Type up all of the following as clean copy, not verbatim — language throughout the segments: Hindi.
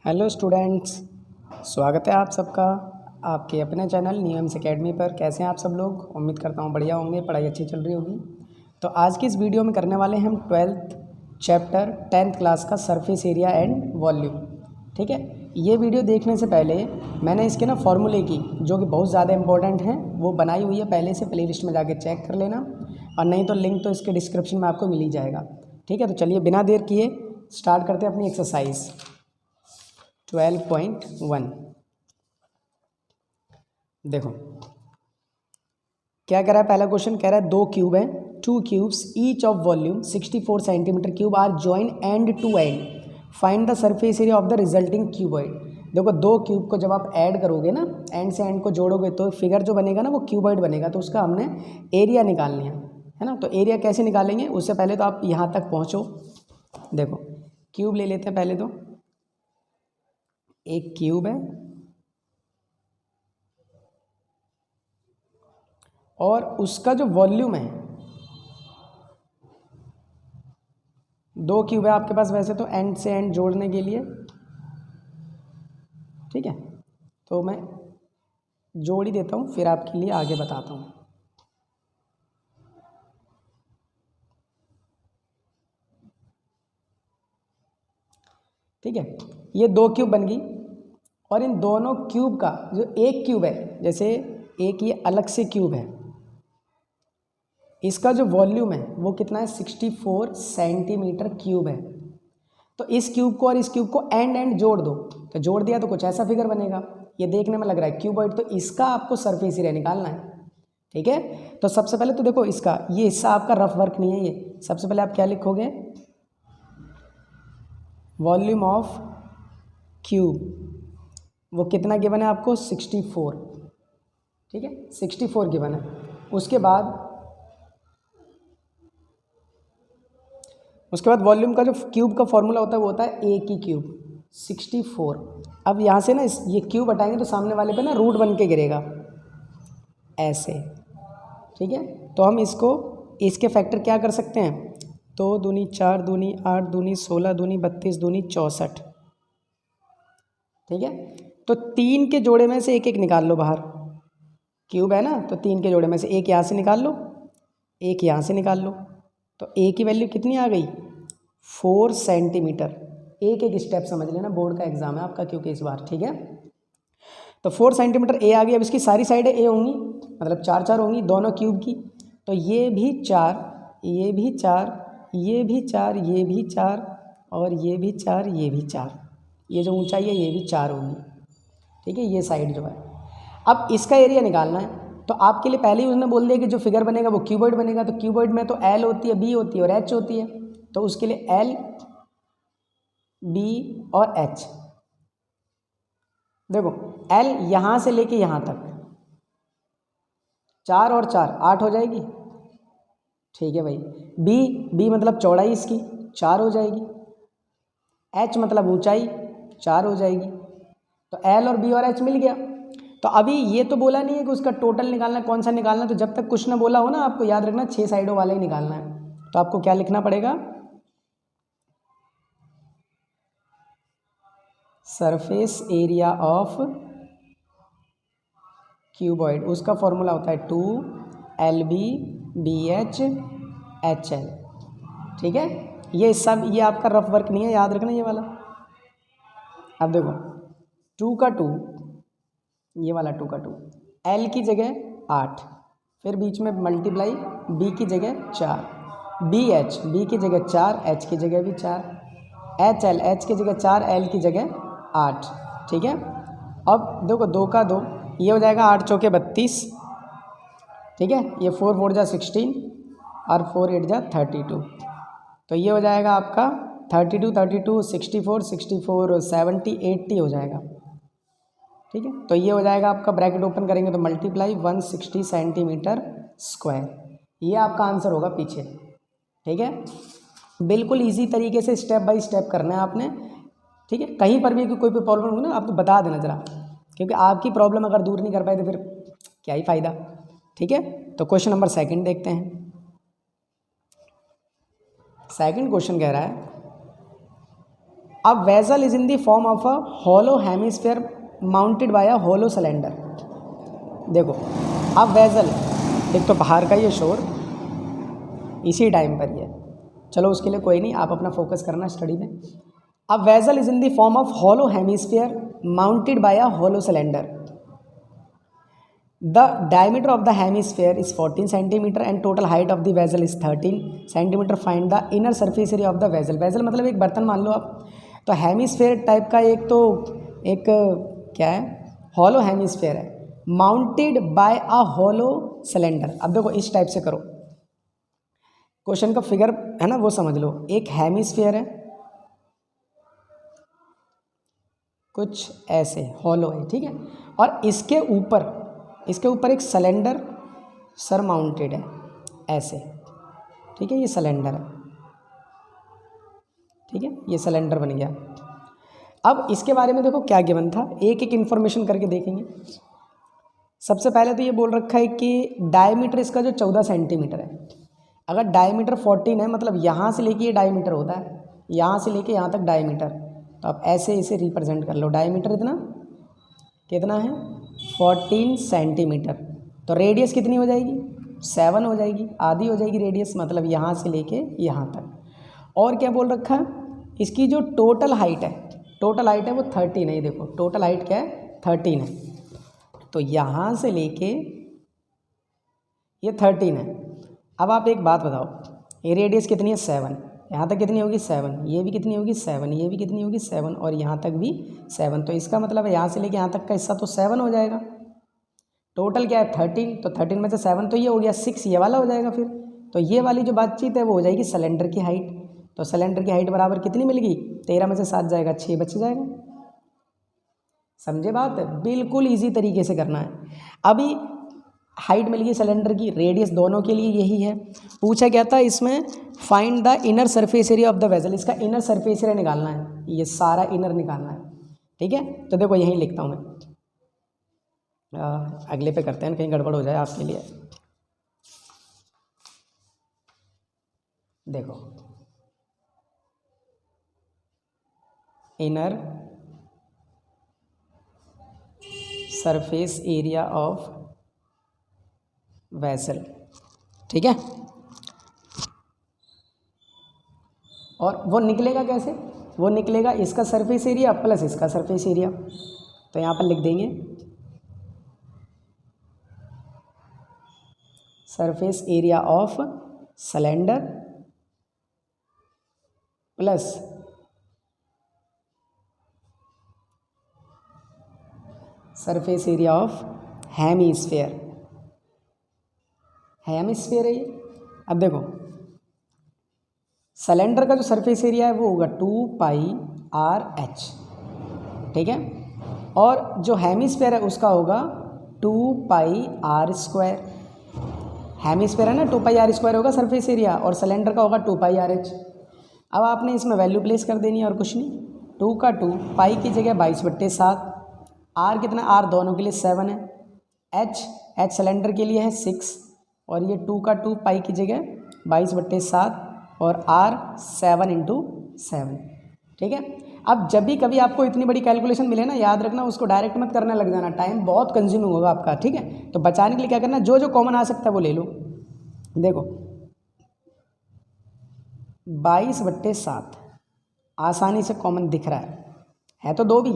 हेलो स्टूडेंट्स, स्वागत है आप सबका आपके अपने चैनल न्यू एम्स अकेडमी पर। कैसे हैं आप सब लोग? उम्मीद करता हूँ बढ़िया होंगे, पढ़ाई अच्छी चल रही होगी। तो आज की इस वीडियो में करने वाले हैं हम 12th चैप्टर 10th क्लास का सरफेस एरिया एंड वॉल्यूम। ठीक है, ये वीडियो देखने से पहले मैंने इसके ना फॉर्मूले की, जो कि बहुत ज़्यादा इंपॉर्टेंट हैं, वो बनाई हुई है पहले से। प्ले लिस्ट में जाके चेक कर लेना, और नहीं तो लिंक तो इसके डिस्क्रिप्शन में आपको मिल ही जाएगा। ठीक है, तो चलिए बिना देर किए स्टार्ट करते हैं अपनी एक्सरसाइज 12.1। देखो क्या कह रहा है। पहला क्वेश्चन कह रहा है दो क्यूब हैं, two cubes each of volume 64 centimetre cube are join end to end, find the surface area of the resulting cuboid. देखो दो क्यूब को जब आप ऐड करोगे ना, एंड से एंड को जोड़ोगे, तो फिगर जो बनेगा ना वो क्यूबॉइड बनेगा। तो उसका हमने एरिया निकालनी है ना। तो एरिया कैसे निकालेंगे, उससे पहले तो आप यहाँ तक पहुँचो। देखो क्यूब ले लेते हैं पहले। तो एक क्यूब है और उसका जो वॉल्यूम है, दो क्यूब है आपके पास वैसे तो एंड से एंड जोड़ने के लिए। ठीक है, तो मैं जोड़ ही देता हूँ, फिर आपके लिए आगे बताता हूँ। ठीक है, ये दो क्यूब बन गई, और इन दोनों क्यूब का जो एक क्यूब है, जैसे एक ये अलग से क्यूब है, इसका जो वॉल्यूम है वो कितना है, 64 सेंटीमीटर क्यूब है। तो इस क्यूब को और इस क्यूब को एंड एंड जोड़ दो, तो जोड़ दिया तो कुछ ऐसा फिगर बनेगा। ये देखने में लग रहा है क्यूबॉइड, तो इसका आपको सरफेस एरिया निकालना है। ठीक है, तो सबसे पहले तो देखो इसका ये हिस्सा आपका रफ वर्क नहीं है। ये सबसे पहले आप क्या लिखोगे, वॉल्यूम ऑफ क्यूब, वो कितना गिवन है आपको, 64। ठीक है, 64 गिवन है। उसके बाद वॉल्यूम का जो क्यूब का फॉर्मूला होता है वो होता है ए की क्यूब 64। अब यहाँ से ना ये क्यूब हटाएंगे तो सामने वाले पे ना रूट बन के गिरेगा ऐसे। ठीक है, तो हम इसके फैक्टर क्या कर सकते हैं, 2 दूनी 4 दूनी 8 दूनी 16 दूनी 32 दूनी 64। ठीक है, तो 3 के जोड़े में से एक एक निकाल लो बाहर। क्यूब है ना, तो 3 के जोड़े में से एक यहाँ से निकाल लो, एक यहाँ से निकाल लो। तो ए की वैल्यू कितनी आ गई, 4 सेंटीमीटर। एक एक स्टेप समझ लेना, बोर्ड का एग्जाम है आपका क्योंकि इस बार। ठीक है, तो 4 सेंटीमीटर ए आ गई। अब इसकी सारी साइडें ए होंगी, मतलब 4 4 होंगी दोनों क्यूब की। तो ये भी 4, ये भी 4, ये भी 4, ये भी 4, और ये भी 4, ये भी 4। ये जो ऊंचाई है ये भी 4 होगी। ठीक है, ये साइड जो है। अब इसका एरिया निकालना है, तो आपके लिए पहले ही उसने बोल दिया कि जो फिगर बनेगा वो क्यूबॉइड बनेगा। तो क्यूबॉइड में तो एल होती है, बी होती है और एच होती है। तो उसके लिए एल, बी और एच। देखो एल यहाँ से लेके यहाँ तक 4 और 4 8 हो जाएगी। ठीक है भाई, बी मतलब चौड़ाई इसकी 4 हो जाएगी। एच मतलब ऊंचाई 4 हो जाएगी। तो एल और बी और एच मिल गया। तो अभी ये तो बोला नहीं है कि उसका टोटल निकालना है, कौन सा निकालना है। तो जब तक कुछ ना बोला हो ना, आपको याद रखना 6 साइडों वाला ही निकालना है। तो आपको क्या लिखना पड़ेगा, सरफेस एरिया ऑफ क्यूबॉइड। उसका फॉर्मूला होता है 2LB BH HL। ठीक है, ये सब ये आपका रफ वर्क नहीं है, याद रखना ये वाला। अब देखो 2 का 2, ये वाला 2 का 2, L की जगह 8, फिर बीच में मल्टीप्लाई, B की जगह 4, BH B की जगह 4, H की जगह भी 4, HL H की जगह 4, L की जगह 8। ठीक है, अब देखो 2 का 2, ये हो जाएगा 8 चौके 32। ठीक है, ये 4 4 जा 16 और 4 8 जा 32। तो ये हो जाएगा आपका 32 32 64 64 70 80 हो जाएगा। ठीक है, तो ये हो जाएगा आपका, ब्रैकेट ओपन करेंगे तो मल्टीप्लाई 160 सेंटीमीटर स्क्वायर। ये आपका आंसर होगा पीछे। ठीक है, बिल्कुल इजी तरीके से स्टेप बाय स्टेप करना है आपने। ठीक है, कहीं पर भी कोई भी प्रॉब्लम हो ना, आपको बता देना जरा, क्योंकि आपकी प्रॉब्लम अगर दूर नहीं कर पाए तो फिर क्या ही फ़ायदा। ठीक है, तो क्वेश्चन नंबर 2 देखते हैं। सेकंड क्वेश्चन कह रहा है a vessel is in the form of a hollow hemisphere mounted by a hollow cylinder. देखो अब वेसल, एक तो बाहर का ये शोर इसी टाइम पर ही है, चलो उसके लिए कोई नहीं, आप अपना फोकस करना स्टडी में। अब vessel is in the form of hollow hemisphere mounted by a hollow cylinder. The diameter of the hemisphere is 14 centimeter and total height of the vessel is 13 centimeter. Find the inner surface area of the vessel. vessel मतलब एक बर्तन मान लो आप, तो हेमिस्फेयर टाइप का एक क्या है, हॉलो हेमिस्फेयर है, mounted by a hollow cylinder. अब देखो इस टाइप से करो, क्वेश्चन का फिगर है ना वो समझ लो। एक हेमिस्फेयर है कुछ ऐसे हॉलो है, ठीक है, और इसके ऊपर एक सिलेंडर सर माउंटेड है ऐसे, ठीक है, ये सिलेंडर है, ठीक है, ये सिलेंडर बन गया। अब इसके बारे में देखो क्या गिवन था, एक एक इन्फॉर्मेशन करके देखेंगे। सबसे पहले तो ये बोल रखा है कि डायमीटर इसका जो 14 सेंटीमीटर है, अगर डायमीटर 14 है मतलब यहाँ से लेके ये डायमीटर होता है, यहाँ से लेके यहाँ तक डायमीटर, तो आप ऐसे इसे रिप्रेजेंट कर लो। डायमीटर कितना है 14 सेंटीमीटर, तो रेडियस कितनी हो जाएगी 7 हो जाएगी, आधी हो जाएगी रेडियस, मतलब यहाँ से लेके यहाँ तक। और क्या बोल रखा है, इसकी जो टोटल हाइट है वो 13 है। ये देखो टोटल हाइट क्या है 13 है, तो यहाँ से लेके ये 13 है। अब आप एक बात बताओ, ये रेडियस कितनी है 7, यहाँ तक कितनी होगी 7, ये भी कितनी होगी 7, ये भी कितनी होगी 7, और यहाँ तक भी 7, तो इसका मतलब है यहाँ से लेके यहाँ तक का हिस्सा तो 7 हो जाएगा। टोटल क्या है 13, तो 13 में से 7 तो ये हो गया 6, ये वाला हो जाएगा फिर। तो ये वाली जो बातचीत है वो हो जाएगी सिलेंडर की हाइट। तो सिलेंडर की हाइट बराबर कितनी मिल गई, 13 में से 7 जाएगा 6 बच जाएगा। समझे बात, बिल्कुल ईजी तरीके से करना है। अभी हाइट मिल गई सिलेंडर की, रेडियस दोनों के लिए यही है। पूछा क्या था इसमें, find the inner surface area of the vessel, इसका इनर सरफेस एरिया निकालना है, ये सारा इनर निकालना है, ठीक है। तो देखो यहीं लिखता हूँ मैं, अगले पे करते हैं, कहीं गड़बड़ हो जाए आपके लिए। देखो inner surface area of vessel, ठीक है। और वो निकलेगा कैसे, वो निकलेगा इसका सरफेस एरिया प्लस इसका सरफेस एरिया, तो यहाँ पर लिख देंगे surface area of cylinder plus surface area of hemisphere. Hemisphere है ये। अब देखो सिलेंडर का जो सरफेस एरिया है वो होगा 2πr/h, ठीक है, और जो हेमिस्फीयर है उसका होगा 2πr²। हेमिस्फीयर है ना, 2πr² होगा सरफेस एरिया, और सिलेंडर का होगा 2πr/h। अब आपने इसमें वैल्यू प्लेस कर देनी है और कुछ नहीं, 2 का 2, पाई की जगह 22/7, आर कितना, आर दोनों के लिए 7 है, एच सिलेंडर के लिए है 6, और ये 2 का 2 पाई की जगह 22/7 और आर 7 × 7, ठीक है। अब जब भी कभी आपको इतनी बड़ी कैलकुलेशन मिले ना, याद रखना उसको डायरेक्ट मत करने लग जाना, टाइम बहुत कंज्यूमिंग होगा आपका, ठीक है। तो बचाने के लिए क्या करना, जो जो कॉमन आ सकता है वो ले लो। देखो 22/7 आसानी से कॉमन दिख रहा है तो 2 भी,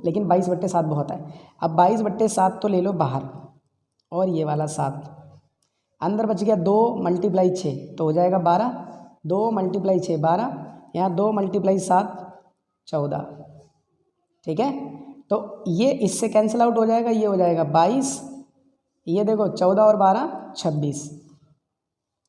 लेकिन 22/7 बहुत है। अब 22/7 तो ले लो बाहर, और ये वाला 7 अंदर बच गया, 2 × 6 तो हो जाएगा 12, 2 × 6 12, यहाँ 2 × 7 14, ठीक है। तो ये इससे कैंसिल आउट हो जाएगा, ये हो जाएगा 22, ये देखो 14 और 12 26,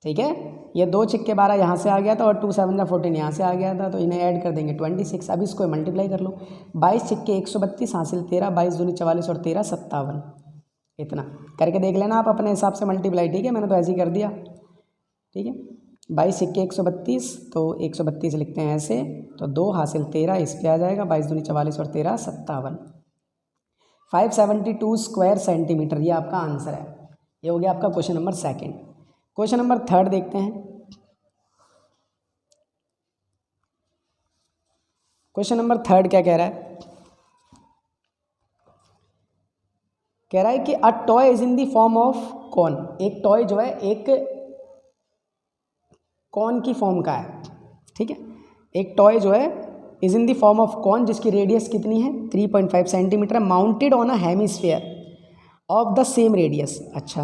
ठीक है। ये 2 छिक्के 12 यहाँ से आ गया था, और 2 7 14 यहाँ से आ गया था, तो इन्हें ऐड कर देंगे 26। अब इसको मल्टीप्लाई कर लो, 22 छिक्के 132 हासिल 13, 22 दूनी 44 और 13 57, इतना करके देख लेना आप अपने हिसाब से मल्टीप्लाई, ठीक है, मैंने तो ऐसे ही कर दिया, ठीक है। 22 छिक्के 132, तो 132 लिखते हैं ऐसे, तो 2 हासिल 13 इस पे आ जाएगा, 22 दूनी 44 और 13 57, 572 स्क्वायर सेंटीमीटर, ये आपका आंसर है। ये हो गया आपका क्वेश्चन नंबर 2। क्वेश्चन नंबर 3 देखते हैं। क्वेश्चन नंबर 3 क्या कह रहा है? कह रहा है कि a toy is in the form of cone. एक टॉय जो है एक कॉन की फॉर्म का है, ठीक है। एक टॉय जो है is in the form of cone जिसकी रेडियस कितनी है 3.5 centimetre, mounted on a hemisphere of the same radius. अच्छा,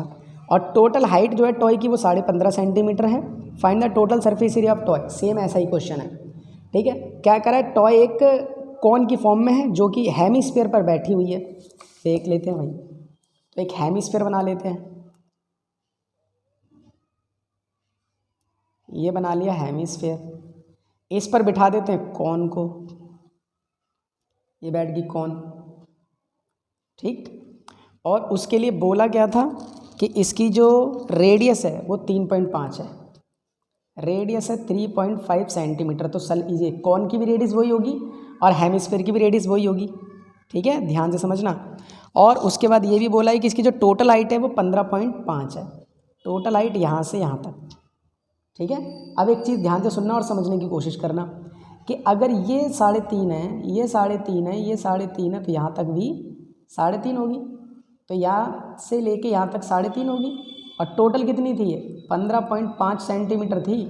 और टोटल हाइट जो है टॉय की वो 15.5 सेंटीमीटर है। Find the total surface area of toy. Same ऐसा ही क्वेश्चन है, ठीक है। क्या करा है? टॉय एक कॉन की फॉर्म में है जो कि हेमिस्फीयर पर बैठी हुई है। देख लेते हैं भाई, तो एक हेमिस्फीयर बना लेते हैं। ये बना लिया हेमिस्फीयर। इस पर बिठा देते हैं कॉन को, ये बैठ गई कॉन, ठीक। और उसके लिए बोला क्या था कि इसकी जो रेडियस है वो 3.5 है, रेडियस है 3.5 सेंटीमीटर। तो ये कॉन की भी रेडियस वही होगी और हेमिस्फीयर की भी रेडियस वही होगी, ठीक है, ध्यान से समझना। और उसके बाद ये भी बोला है कि इसकी जो टोटल हाइट है वो 15.5 है, टोटल हाइट यहाँ से यहाँ तक, ठीक है। अब एक चीज़ ध्यान से सुनना और समझने की कोशिश करना कि अगर ये 3.5 है, ये 3.5 है, ये 3.5 है, तो यहाँ तक भी 3.5 होगी। तो यहाँ से लेके यहाँ तक 3.5 होगी और टोटल कितनी थी ये 15.5 सेंटीमीटर थी।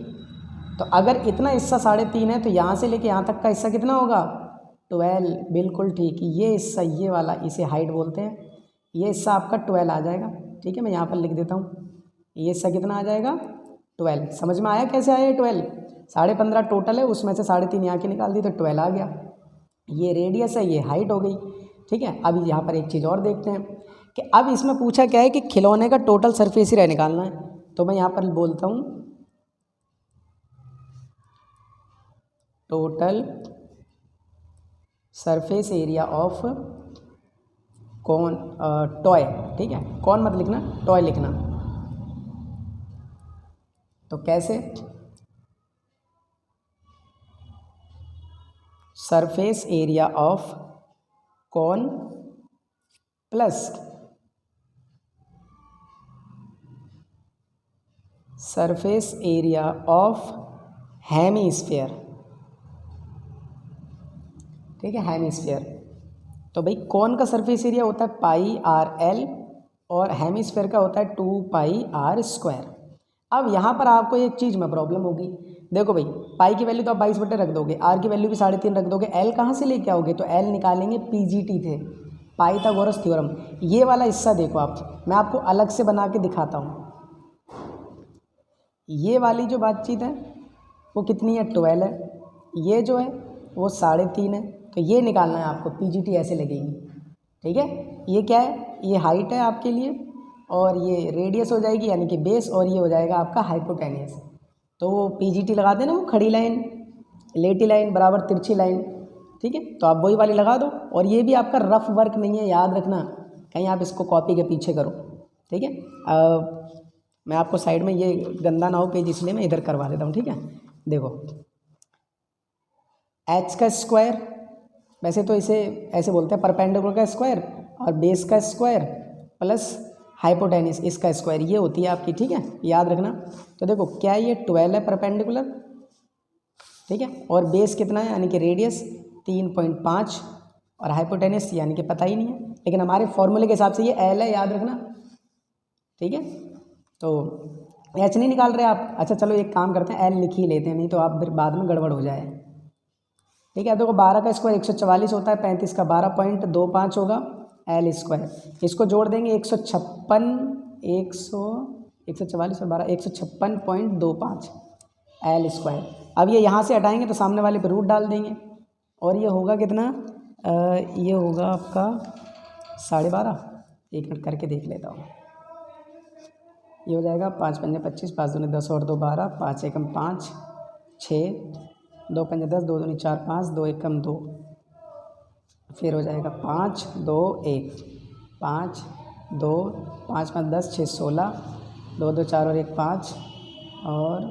तो अगर इतना हिस्सा 3.5 है तो यहाँ से लेके यहाँ तक का हिस्सा कितना होगा 12। बिल्कुल ठीक, ये हिस्सा, ये वाला, इसे हाइट बोलते हैं। ये हिस्सा आपका 12 आ जाएगा, ठीक है। मैं यहाँ पर लिख देता हूँ, ये हिस्सा कितना आ जाएगा 12। समझ में आया कैसे आया? 12 15.5 टोटल है, उसमें से 3.5 यहाँ की निकाल दी तो 12 आ गया। ये रेडियस है, ये हाइट हो गई, ठीक है। अब यहाँ पर एक चीज़ और देखते हैं कि अब इसमें पूछा क्या है कि खिलौने का टोटल सरफेस एरिया निकालना है। तो मैं यहाँ पर बोलता हूँ total surface area of cone toy, ठीक है। कॉन मत लिखना, टॉय लिखना। तो कैसे? Surface area of cone plus surface area of hemisphere, ठीक है, हेमिस्फीयर। तो भाई कॉन का सरफेस एरिया होता है πr_l और हेमिस्फीयर का होता है 2πr²। अब यहाँ पर आपको एक चीज़ में प्रॉब्लम होगी। देखो भाई, पाई की वैल्यू तो आप 22 बटे रख दोगे, आर की वैल्यू भी 3.5 रख दोगे, एल कहाँ से लेके आओगे? तो एल निकालेंगे पीजीटी थे, पाइथागोरस थ्योरम। ये वाला हिस्सा देखो आप, मैं आपको अलग से बना के दिखाता हूँ। ये वाली जो बातचीत है वो कितनी है 12 है, ये जो है वो 3.5 है। तो ये निकालना है आपको, पीजीटी ऐसे लगेगी, ठीक है। ये क्या है? ये हाइट है आपके लिए और ये रेडियस हो जाएगी यानी कि बेस, और ये हो जाएगा आपका हाइपोटेनियस। तो वो पीजीटी लगा देना, वो खड़ी लाइन, लेटी लाइन बराबर तिरछी लाइन, ठीक है। तो आप वही वाली लगा दो। और ये भी आपका रफ वर्क नहीं है, याद रखना, कहीं आप इसको कॉपी के पीछे करो, ठीक है। मैं आपको साइड में ये गंदा ना हो पेज, इसलिए मैं इधर करवा देता हूँ, ठीक है। देखो, एच का स्क्वायर, वैसे तो इसे ऐसे बोलते हैं परपेंडिकुलर का स्क्वायर, और बेस का स्क्वायर प्लस हाइपोटेनिस इसका स्क्वायर, ये होती है आपकी, ठीक है, याद रखना। तो देखो क्या ये 12 है परपेंडिकुलर, ठीक है, और बेस कितना है यानी कि रेडियस 3.5 और हाइपोटेनिस यानी कि पता ही नहीं है, लेकिन हमारे फॉर्मूले के हिसाब से ये एल है, याद रखना, ठीक है। तो एच नहीं निकाल रहे आप? अच्छा चलो एक काम करते हैं, एल लिख ही लेते हैं, नहीं तो आप फिर बाद में गड़बड़ हो जाए, ठीक है। देखो 12 का स्क्वायर 144 होता है, 35 का 12.25 होगा एल स्क्वायर। इसको जोड़ देंगे 144 और 12 156.25 एल स्क्वायर। अब ये यहाँ से हटाएंगे तो सामने वाले पे रूट डाल देंगे और ये होगा कितना? ये होगा आपका 12.5। एक मिनट करके देख लेता हूँ। ये हो जाएगा 5 पंजे 25, 5 दूनी 10 और 2 12, 5 एकम 5 6, 2 पंजे 10, 2 दूनी 4 5, 2 एकम 2, फिर हो जाएगा 5 2 1, 5 2 5 5 10 6 16, 2 2 4 और 1 5 और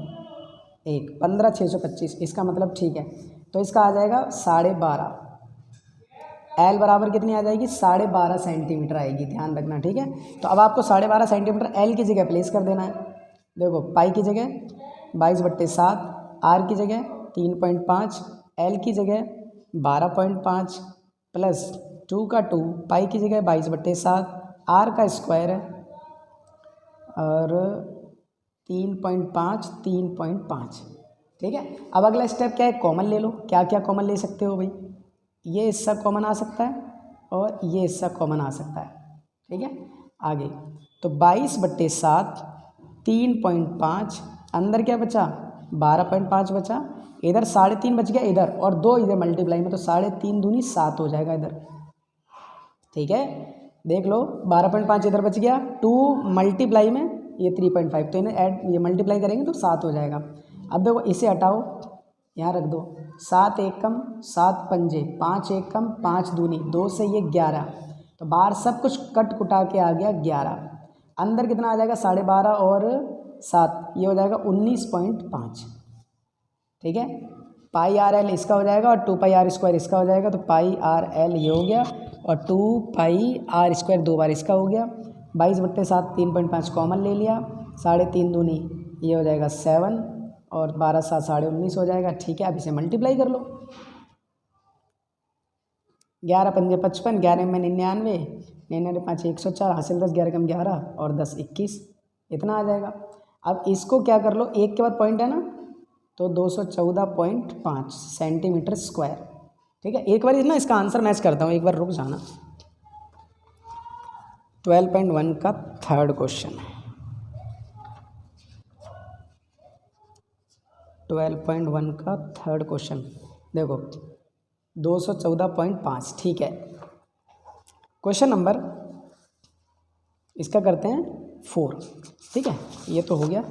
1 15 625। इसका मतलब ठीक है, तो इसका आ जाएगा 12.5। एल बराबर कितनी आ जाएगी? 12.5 सेंटीमीटर आएगी, ध्यान रखना, ठीक है। तो अब आपको 12.5 सेंटीमीटर एल की जगह प्लेस कर देना है। देखो पाई की जगह 22/7, आर की जगह 3.5, एल की जगह 12.5 प्लस 2 का 2, पाई की जगह 22/7, आर का स्क्वायर है और 3.5 3.5। ठीक है, अब अगला स्टेप क्या है, कॉमन ले लो। क्या क्या कॉमन ले सकते हो भाई, ये हिस्सा कॉमन आ सकता है और ये हिस्सा कॉमन आ सकता है। ठीक है, आगे तो 22/7 3.5, अंदर क्या बचा 12.5 बचा, इधर 3.5 बच गया इधर, और 2 इधर मल्टीप्लाई में, तो 3.5 दूनी 7 हो जाएगा इधर। ठीक है, देख लो 12.5 इधर बच गया, 2 मल्टीप्लाई में ये 3.5, तो इन्हें ऐड ये मल्टीप्लाई करेंगे तो 7 हो जाएगा। अब देखो इसे हटाओ, यहाँ रख दो, 7 एक कम 7 पंजे, 5 एक कम 5 दूनी 2 से ये 11, तो बाहर सब कुछ कट कुटा के आ गया 11, अंदर कितना आ जाएगा 12.5 और 7, ये हो जाएगा 19.5। ठीक है, पाई आर एल इसका हो जाएगा और 2 पाई आर स्क्वायर इसका हो जाएगा, तो पाई आर एल ये हो गया और 2 पाई आर स्क्वायर 2 बार इसका हो गया। 22/7 3.5 कॉमन ले लिया, 3.5 दूनी ये हो जाएगा 7 और 12 7 19.5 हो जाएगा। ठीक है, अब इसे मल्टीप्लाई कर लो, 11 पंजे 55, 11 में 99, 99 5 104, हासिल 10, 11 कम 11 और 10 21, इतना आ जाएगा। अब इसको क्या कर लो, एक के बाद पॉइंट है ना, तो 214.5 सेंटीमीटर स्क्वायर। ठीक है, एक बार ना इसका आंसर मैच करता हूँ, एक बार रुक जाना। 12.1 का थर्ड क्वेश्चन, 12.1 का थर्ड क्वेश्चन देखो, 214.5। ठीक है, क्वेश्चन नंबर इसका करते हैं 4। ठीक है, ये तो हो गया।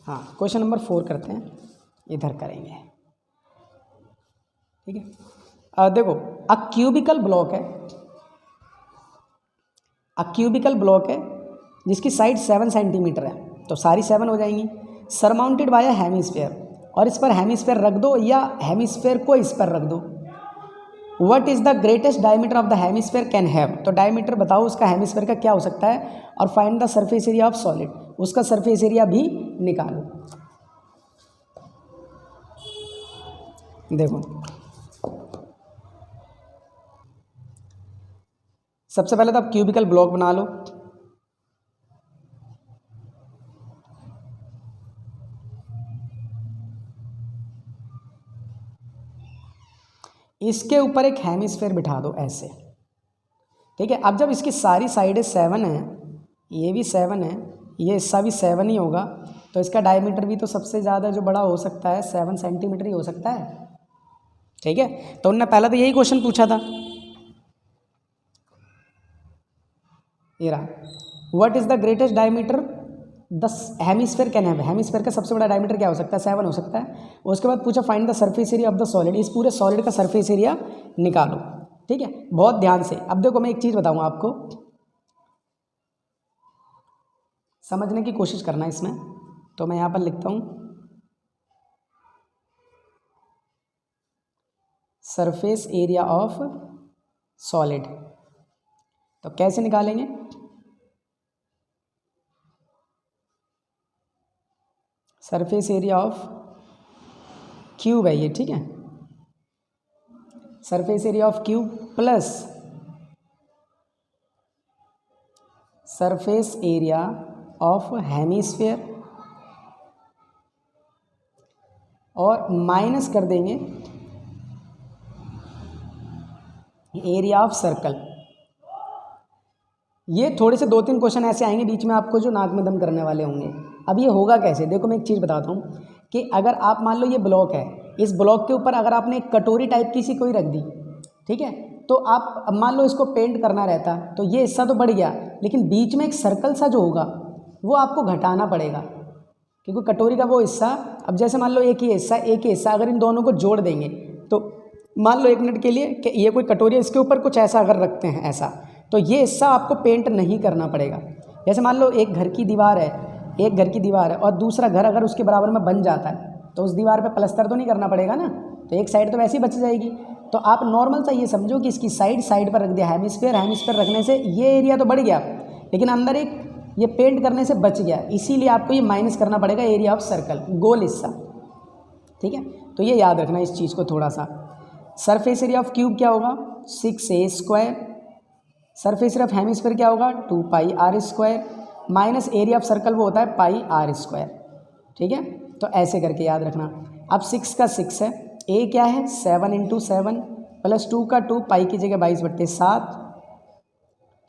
हाँ, क्वेश्चन नंबर 4 करते हैं, इधर करेंगे। ठीक है, देखो अ क्यूबिकल ब्लॉक है, अ क्यूबिकल ब्लॉक है जिसकी साइड 7 सेंटीमीटर है, तो सारी 7 हो जाएंगी, सरमाउंटेड बाय हेमिस्फेयर, और इस पर हेमिस्फेयर रख दो या हेमिस्फेयर को इस पर रख दो। What is the greatest diameter of the hemisphere can have, तो डायमीटर बताओ उसका हेमिस्फेयर का क्या हो सकता है, और find the surface area of solid, उसका सरफेस एरिया भी निकालो। देखो सबसे पहले तो आप क्यूबिकल ब्लॉक बना लो, इसके ऊपर एक हेमिस्फेयर बिठा दो ऐसे। ठीक है, अब जब इसकी सारी साइडें 7 हैं, ये भी 7 है, ये हिस्सा भी 7 ही होगा, तो इसका डायमीटर भी तो सबसे ज़्यादा जो बड़ा हो सकता है 7 सेंटीमीटर ही हो सकता है। ठीक है, तो उन्होंने पहला तो यही क्वेश्चन पूछा था, ये रहा, what is the greatest diameter the hemisphere can have, hemisphere का सबसे बड़ा डायमीटर क्या हो सकता है, 7 हो सकता है। उसके बाद पूछा find the surface area of the solid, इस पूरे सॉलिड का सरफेस एरिया निकालो। ठीक है, बहुत ध्यान से। अब देखो मैं एक चीज़ बताऊँ आपको, समझने की कोशिश करना इसमें, तो मैं यहाँ पर लिखता हूँ सरफेस एरिया ऑफ सॉलिड, तो कैसे निकालेंगे, सरफेस एरिया ऑफ क्यूब है ये। ठीक है, surface area of cube plus surface area of hemisphere, और माइनस कर देंगे एरिया ऑफ सर्कल। ये थोड़े से 2-3 क्वेश्चन ऐसे आएंगे बीच में आपको जो नाक में दम करने वाले होंगे। अब ये होगा कैसे, देखो मैं एक चीज़ बताता हूँ कि अगर आप मान लो ये ब्लॉक है, इस ब्लॉक के ऊपर अगर आपने एक कटोरी टाइप की सी कोई रख दी, ठीक है, तो आप अब मान लो इसको पेंट करना रहता, तो ये हिस्सा तो बढ़ गया, लेकिन बीच में एक सर्कल सा जो होगा वो आपको घटाना पड़ेगा, क्योंकि कटोरी का वो हिस्सा, अब जैसे मान लो एक ही हिस्सा अगर इन दोनों को जोड़ देंगे, तो मान लो 1 मिनट के लिए कि ये कोई कटोरी है, इसके ऊपर कुछ ऐसा अगर रखते हैं ऐसा, तो ये हिस्सा आपको पेंट नहीं करना पड़ेगा। जैसे मान लो एक घर की दीवार है, और दूसरा घर अगर उसके बराबर में बन जाता है, तो उस दीवार पे प्लस्तर तो नहीं करना पड़ेगा ना, तो एक साइड तो वैसे ही बच जाएगी। तो आप नॉर्मल सा ये समझो कि इसकी साइड पर रख दिया हेमिस्फेयर रखने से ये एरिया तो बढ़ गया, लेकिन अंदर एक ये पेंट करने से बच गया, इसीलिए आपको ये माइनस करना पड़ेगा एरिया ऑफ सर्कल, गोल हिस्सा। ठीक है, तो ये याद रखना इस चीज़ को थोड़ा सा। सरफेस एरिया ऑफ क्यूब क्या होगा 6a², surface area of hemisphere क्या होगा 2πr², minus area of circle वो होता है πr²। ठीक है, तो ऐसे करके याद रखना। अब 6 का 6 है, ए क्या है 7 × 7 प्लस 2 का 2, पाई की जगह 22/7।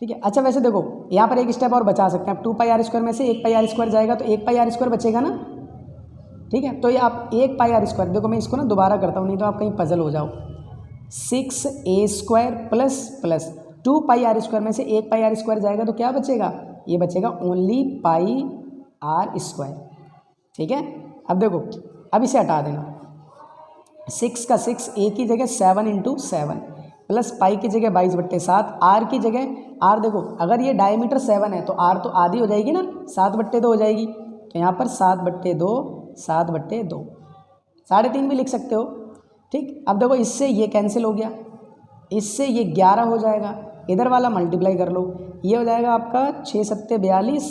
ठीक है, अच्छा वैसे देखो यहाँ पर एक स्टेप और बचा सकते हैं आप, 2πr² में से 1πr² जाएगा तो 1πr² बचेगा ना। ठीक है, तो ये आप 1πr², देखो मैं इसको ना दोबारा करता हूँ नहीं तो आप कहीं पजल हो जाओ। 6a² प्लस 2πr² में से 1πr² जाएगा तो क्या बचेगा, ये बचेगा ओनली πr²। ठीक है, अब देखो अब इसे हटा देना, 6 का 6 ए की जगह 7 × 7 प्लस पाई की जगह 22/7, आर की जगह आर देखो अगर ये डायमीटर 7 है तो आर तो आधी हो जाएगी ना, 7/2 हो जाएगी, तो यहाँ पर 7/2, 7/2, 3.5 भी लिख सकते हो। ठीक, अब देखो इससे ये कैंसिल हो गया, इससे ये 11 हो जाएगा, इधर वाला मल्टीप्लाई कर लो, ये हो जाएगा आपका 6 × 7 = 42,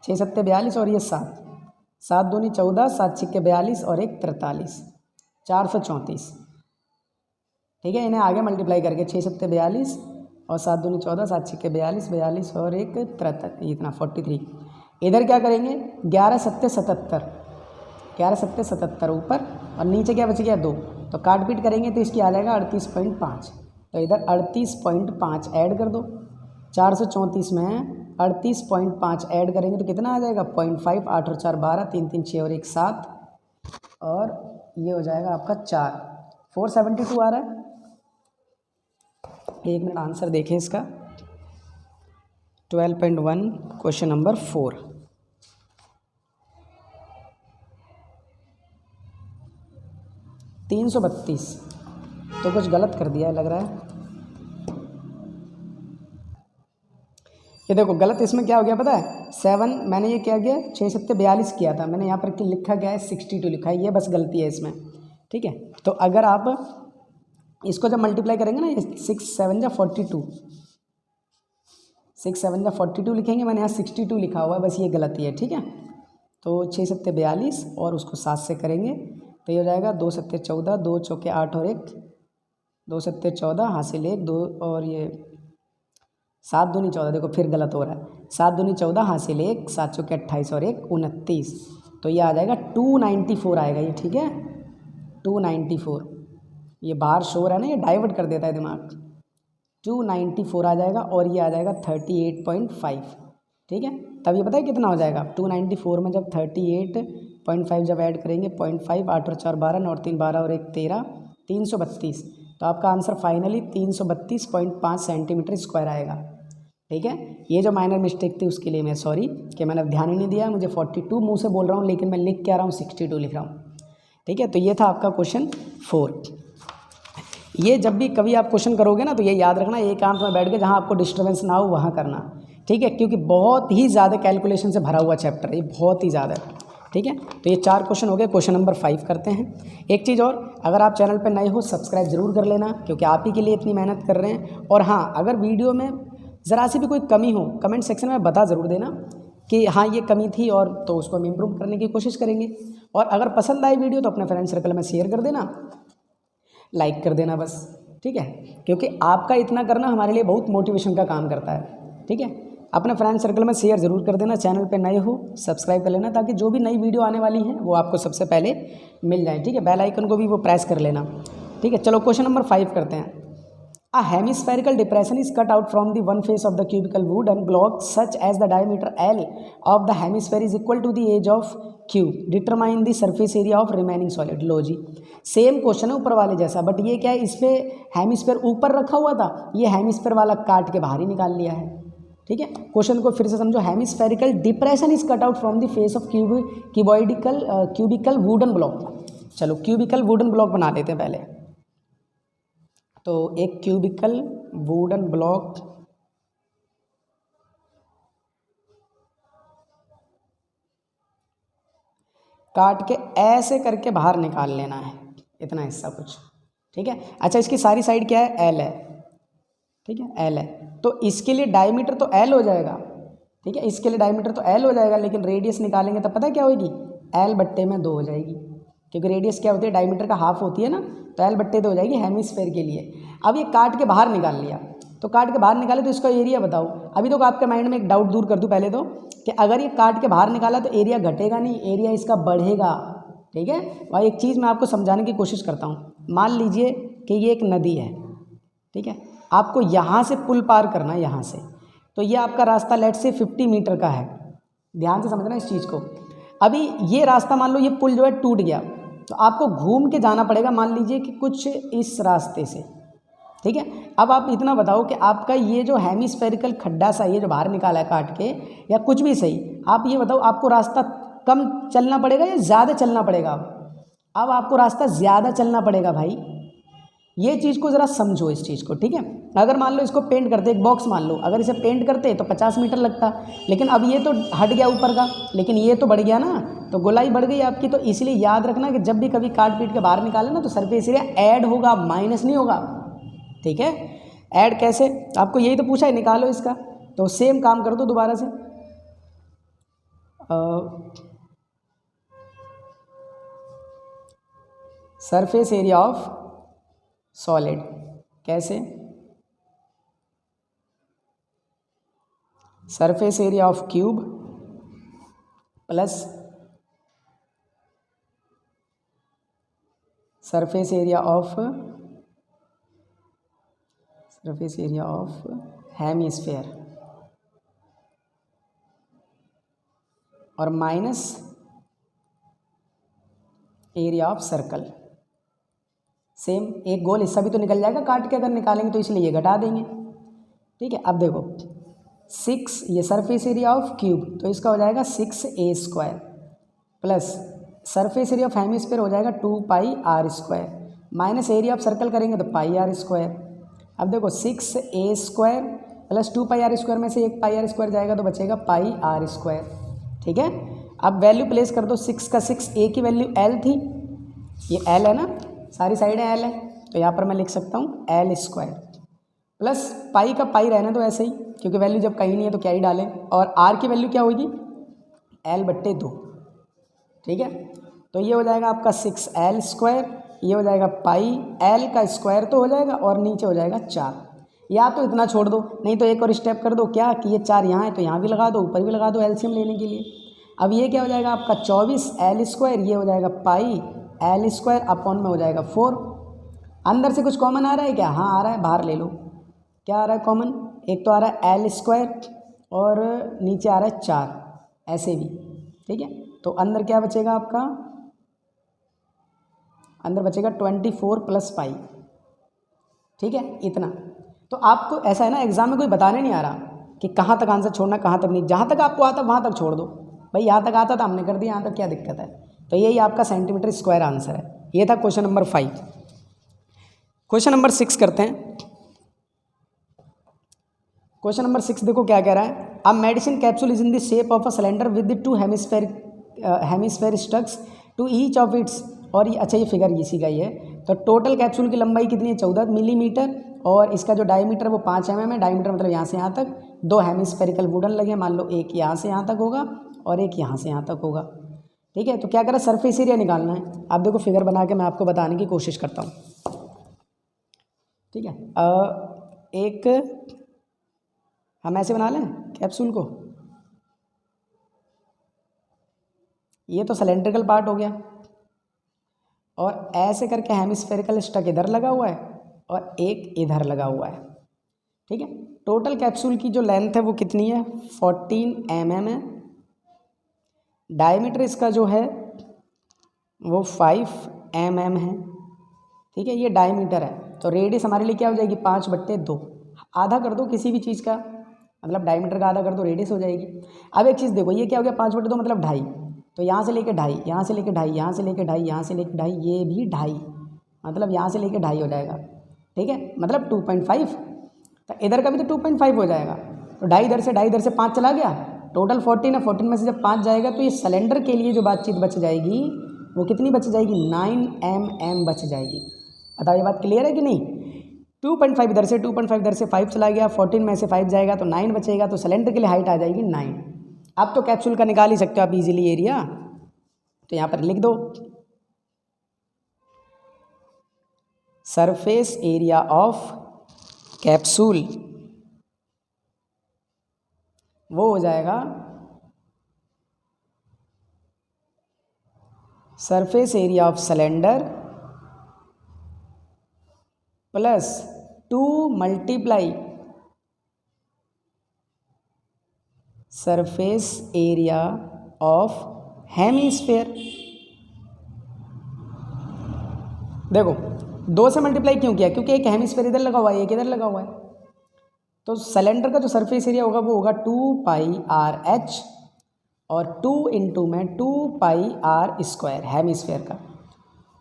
6 × 7 = 42 और ये 7, 7 दूनी 14, 7 × 6 = 42 और 1 43, 434। ठीक है, इन्हें आगे मल्टीप्लाई करके 6 × 7 = 42 और 7 दूनी 14, 7 × 6 = 42, 42 और 1 73, इतना 43। इधर क्या करेंगे 11 × 7 = 77, 11 × 7 = 77 ऊपर और नीचे क्या बच गया 2, तो काट पीट करेंगे तो इसकी आ जाएगा 38.5, तो इधर 38.5 ऐड कर दो, 434 में 38.5 ऐड करेंगे तो कितना आ जाएगा 0.5, 8 और 4 12, 3 3 6 और 1 7 और ये हो जाएगा आपका 4, 472 आ रहा है। एक मिनट आंसर देखें इसका, 12.1 क्वेश्चन नंबर 4। $332, तो कुछ गलत कर दिया है लग रहा है। ये देखो गलत इसमें क्या हो गया पता है, 7 मैंने ये क्या किया 6 × 7 = 42 किया था, मैंने यहाँ पर लिखा गया है 62 लिखा है, ये बस गलती है इसमें। ठीक है, तो अगर आप इसको जब मल्टीप्लाई करेंगे ना 6 × 7 = 42, 6 × 7 = 42 लिखेंगे, मैंने यहाँ 62 लिखा हुआ है, बस ये गलती है। ठीक है, तो 6 × 7 = 42 और उसको 7 से करेंगे तो ये हो जाएगा 2 × 7 = 14, 2 × 4 = 8 और 1, 2 × 7 = 14 हासिल 1 2 और ये 7 दूनी 14, देखो फिर गलत हो रहा है, 7 दूनी 14 हासिल 1, 7 × 4 = 28 और 1 29, तो ये आ जाएगा 294 आएगा ये। ठीक है, 294, ये बाहर शोर है ना, ये डाइवर्ट कर देता है दिमाग, 294 आ जाएगा और ये आ जाएगा 38.5। ठीक है, तब ये पता है कितना हो जाएगा 294 में जब 38.5 जब ऐड करेंगे 0.5, 8 और 4 12, 9 और 3 12 और 1 13, 332, तो आपका आंसर फाइनली 332.5 सेंटीमीटर² आएगा। ठीक है, ये जो माइनर मिस्टेक थी उसके लिए मैं सॉरी कि मैंने ध्यान ही नहीं दिया, मुझे 42 मुंह से बोल रहा हूँ लेकिन मैं लिख क्या रहा हूँ 62 लिख रहा हूँ। ठीक है, तो ये था आपका क्वेश्चन 4। ये जब भी कभी आप क्वेश्चन करोगे ना तो ये याद रखना, एकांत में बैठ के जहाँ आपको डिस्टर्बेंस ना हो वहाँ करना। ठीक है, क्योंकि बहुत ही ज़्यादा कैलकुलेशन से भरा हुआ चैप्टर है, ये बहुत ही ज़्यादा है। ठीक है, तो ये 4 क्वेश्चन हो गए, क्वेश्चन नंबर 5 करते हैं। एक चीज़ और, अगर आप चैनल पर नए हो सब्सक्राइब ज़रूर कर लेना, क्योंकि आप ही के लिए इतनी मेहनत कर रहे हैं। और हाँ, अगर वीडियो में ज़रा सी भी कोई कमी हो कमेंट सेक्शन में बता ज़रूर देना कि हाँ ये कमी थी, और तो उसको हम इम्प्रूव करने की कोशिश करेंगे। और अगर पसंद आई वीडियो तो अपने फ्रेंड सर्कल में शेयर कर देना, लाइक कर देना बस। ठीक है, क्योंकि आपका इतना करना हमारे लिए बहुत मोटिवेशन का काम करता है। ठीक है, अपने फ्रेंड सर्कल में शेयर ज़रूर कर देना। चैनल पे नए हो सब्सक्राइब कर लेना, ताकि जो भी नई वीडियो आने वाली है वो आपको सबसे पहले मिल जाए। ठीक है, बेल आइकन को भी वो प्रेस कर लेना। ठीक है, चलो क्वेश्चन नंबर 5 करते हैं। A hemispherical depression is cut out from the one face of the cubical wooden block such as the diameter L of the hemisphere is equal to the age of cube. Determine the surface area of remaining solid. लो जी, सेम क्वेश्चन है ऊपर वाले जैसा, बट ये क्या है, इस पे हेमिस्फीयर ऊपर रखा हुआ था, ये हेमिस्फीयर वाला काट के बाहर ही निकाल लिया है। ठीक है, क्वेश्चन को फिर से समझो। Hemispherical depression is cut out from the face of cubical wooden block. चलो क्यूबिकल वुडन ब्लॉक बना लेते हैं पहले। तो एक क्यूबिकल वुडन ब्लॉक काट के ऐसे करके बाहर निकाल लेना है, इतना हिस्सा कुछ। ठीक है, अच्छा इसकी सारी साइड क्या है, एल है। ठीक है, एल है, तो इसके लिए डायमीटर तो एल हो जाएगा। ठीक है, इसके लिए डायमीटर तो एल हो जाएगा, लेकिन रेडियस निकालेंगे तब पता क्या होगी, एल/2 हो जाएगी। क्योंकि रेडियस क्या होती है, डायमीटर का हाफ होती है ना, तो L बट्टे 2 हो जाएगी हेमिस्फेयर के लिए। अब ये काट के बाहर निकाल लिया, तो काट के बाहर निकाले तो इसका एरिया बताओ। अभी तो आपके माइंड में एक डाउट दूर कर दूँ पहले तो, कि अगर ये काट के बाहर निकाला तो एरिया घटेगा नहीं, एरिया इसका बढ़ेगा। ठीक है, वही एक चीज़ मैं आपको समझाने की कोशिश करता हूँ। मान लीजिए कि ये एक नदी है, ठीक है, आपको यहाँ से पुल पार करना है, यहाँ से, तो ये आपका रास्ता लेट से 50 मीटर का है। ध्यान से समझना इस चीज़ को। अभी ये रास्ता मान लो ये पुल जो है टूट गया, तो आपको घूम के जाना पड़ेगा, मान लीजिए कि कुछ इस रास्ते से। ठीक है, अब आप इतना बताओ कि आपका ये जो हेमिस्फेरिकल खड्डा सा ये जो बाहर निकाला है काट के, या कुछ भी सही, आप ये बताओ आपको रास्ता कम चलना पड़ेगा या ज़्यादा चलना पड़ेगा? अब आपको रास्ता ज़्यादा चलना पड़ेगा भाई। ये चीज़ को ज़रा समझो इस चीज़ को। ठीक है, अगर मान लो इसको पेंट करते, एक बॉक्स मान लो, अगर इसे पेंट करते तो 50 मीटर लगता, लेकिन अब ये तो हट गया ऊपर का, लेकिन ये तो बढ़ गया ना, तो गोलाई बढ़ गई आपकी। तो इसलिए याद रखना कि जब भी कभी काट पीट के बाहर निकाले ना, तो सरफेस एरिया ऐड होगा, माइनस नहीं होगा। ठीक है, ऐड कैसे, आपको यही तो पूछा है, निकालो इसका। तो सेम काम कर दो दोबारा से। सरफेस एरिया ऑफ सॉलिड कैसे, surface area of cube plus surface area of hemisphere और minus area of circle. Same एक गोल हिस्सा भी तो निकल जाएगा काट के अगर निकालेंगे, तो इसलिए ये घटा देंगे। ठीक है, अब देखो 6 ये सरफेस एरिया ऑफ क्यूब, तो इसका हो जाएगा 6a² plus surface area of hemisphere हो जाएगा 2πr² minus area of circle करेंगे तो πr²। अब देखो 6a² प्लस 2πr² में से एक πr² जाएगा तो बचेगा πr²। ठीक है, अब वैल्यू प्लेस कर दो। 6 का 6, a की वैल्यू l थी, ये l है ना, सारी साइडें l है, तो यहाँ पर मैं लिख सकता हूँ l² प्लस पाई का पाई रहना तो ऐसे ही, क्योंकि वैल्यू जब कहीं नहीं है तो क्या ही डालें। और r की वैल्यू क्या होगी, l/2। ठीक है, तो ये हो जाएगा आपका 6l², ये हो जाएगा पाई, l का स्क्वायर तो हो जाएगा और नीचे हो जाएगा 4। या तो इतना छोड़ दो, नहीं तो एक और स्टेप कर दो, क्या कि ये 4 यहाँ है तो यहाँ भी लगा दो, ऊपर भी लगा दो एलसीएम लेने के लिए। अब ये क्या हो जाएगा आपका 24l², ये हो जाएगा पाई l² अपॉन में हो जाएगा 4। अंदर से कुछ कॉमन आ रहा है क्या? हाँ आ रहा है, बाहर ले लो। क्या आ रहा है कॉमन? एक तो आ रहा है l² और नीचे आ रहा है 4, ऐसे भी। ठीक है, तो अंदर क्या बचेगा आपका, अंदर बचेगा 24 प्लस पाई। ठीक है, इतना। तो आपको ऐसा है ना, एग्जाम में कोई बताने नहीं आ रहा कि कहाँ तक आंसर छोड़ना, कहाँ तक नहीं। जहाँ तक आपको आता वहाँ तक छोड़ दो भाई, यहाँ तक आता था हमने कर दिया, यहाँ तक क्या दिक्कत है। तो यही आपका सेंटीमीटर स्क्वायर आंसर है। ये था क्वेश्चन नंबर 5। क्वेश्चन नंबर 6 करते हैं। क्वेश्चन नंबर 6 देखो क्या कह रहा है। A medicine capsule is in the shape of a cylinder with the 2 hemisphere stucks to each of its. और ये अच्छा, ये फिगर इसी का ही है। तो टोटल कैप्सूल की लंबाई कितनी है? 14 मिलीमीटर, और इसका जो डायमीटर वो 5 mm है। डायमीटर मतलब यहाँ से यहाँ तक 2 हेमिस्फेरिकल वुडन लगे, मान लो एक यहाँ से यहाँ तक होगा और एक यहाँ से यहाँ तक होगा। ठीक है, तो क्या करें, सरफेस एरिया निकालना है। आप देखो फिगर बना के मैं आपको बताने की कोशिश करता हूँ। ठीक है, एक हम ऐसे बना लें कैप्सूल को, ये तो सिलेंड्रिकल पार्ट हो गया, और ऐसे करके हेमिस्फेरिकल स्टक इधर लगा हुआ है और एक इधर लगा हुआ है। ठीक है, टोटल कैप्सूल की जो लेंथ है वो कितनी है? 14 mm है। डायमीटर इसका जो है वो 5 mm है। ठीक है, ये डायमीटर है। तो रेडियस हमारे लिए क्या हो जाएगी? 5/2। आधा कर दो किसी भी चीज़ का, मतलब डायमीटर का आधा कर दो, रेडियस हो जाएगी। अब एक चीज़ देखो, ये क्या हो गया? 5/2 मतलब 2.5। तो यहाँ से लेके 2.5, यहाँ से लेके 2.5, यहाँ से लेके 2.5, यहाँ से लेके 2.5, ये भी 2.5, मतलब यहाँ से लेके 2.5 हो जाएगा। ठीक है, मतलब 2.5। तो इधर का भी तो 2.5 हो जाएगा। तो 2.5 इधर से, 2.5 इधर से, 5 चला गया। टोटल 14 है, 14 में से जब 5 जाएगा तो ये सिलेंडर के लिए जो बातचीत बच जाएगी वो कितनी बच जाएगी? 9 mm बच जाएगी। बताओ ये बात क्लियर है कि नहीं? 2.5 इधर से, 2.5 इधर से, 5 चला गया, 14 में से 5 जाएगा तो 9 बचेगा। तो सिलेंडर के लिए हाइट आ जाएगी 9। अब तो कैप्सूल का निकाल ही सकते हो आप इजीली एरिया, तो यहाँ पर लिख दो सरफेस एरिया ऑफ कैप्सूल वो हो जाएगा surface area of cylinder plus 2 multiply surface area of hemisphere. देखो 2 से मल्टीप्लाई क्यों किया, क्योंकि एक हेमीस्फेयर इधर लगा हुआ है, एक इधर लगा हुआ है, तो सिलेंडर का जो सरफेस एरिया होगा वो होगा 2πr/h और 2 इंटू में 2πr² हेमीस्फेयर का,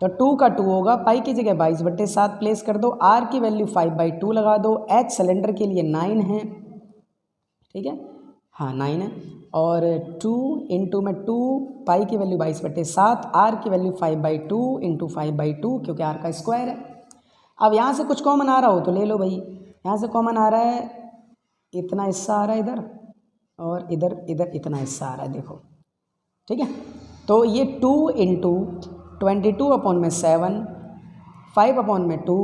तो 2 का 2 होगा, पाई की जगह 22/7 प्लेस कर दो, r की वैल्यू 5/2 लगा दो, h सिलेंडर के लिए 9 है, ठीक है, हाँ 9 है, और 2 इंटू में 2 पाई की वैल्यू 22/7, r की वैल्यू 5/2 इंटू 5/2 क्योंकि r का स्क्वायर है। अब यहाँ से कुछ कॉमन आ रहा हो तो ले लो भाई, यहाँ से कॉमन आ रहा है, इतना हिस्सा आ रहा है इधर और इधर इधर इतना हिस्सा आ रहा है, देखो ठीक है, तो ये 2 इंटू 22/7, 5/2,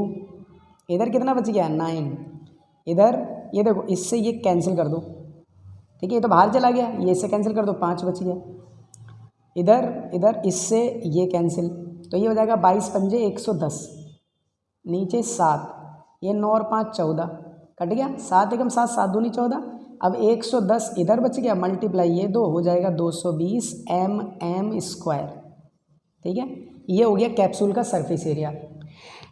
इधर कितना बच गया 9, इधर ये देखो इससे ये कैंसिल कर दो, ठीक है, ये तो बाहर चला गया, ये इससे कैंसिल कर दो, 5 बच गया, इधर इधर इससे ये कैंसिल, तो ये हो जाएगा 22×5 110, नीचे 7, ये 9 और 5 14, कट गया, 7 एकम 7, 7 दूनी 14, अब 110 इधर बच गया, मल्टीप्लाई ये 2 हो जाएगा 220 mm², ठीक है, ये हो गया कैप्सूल का surface area.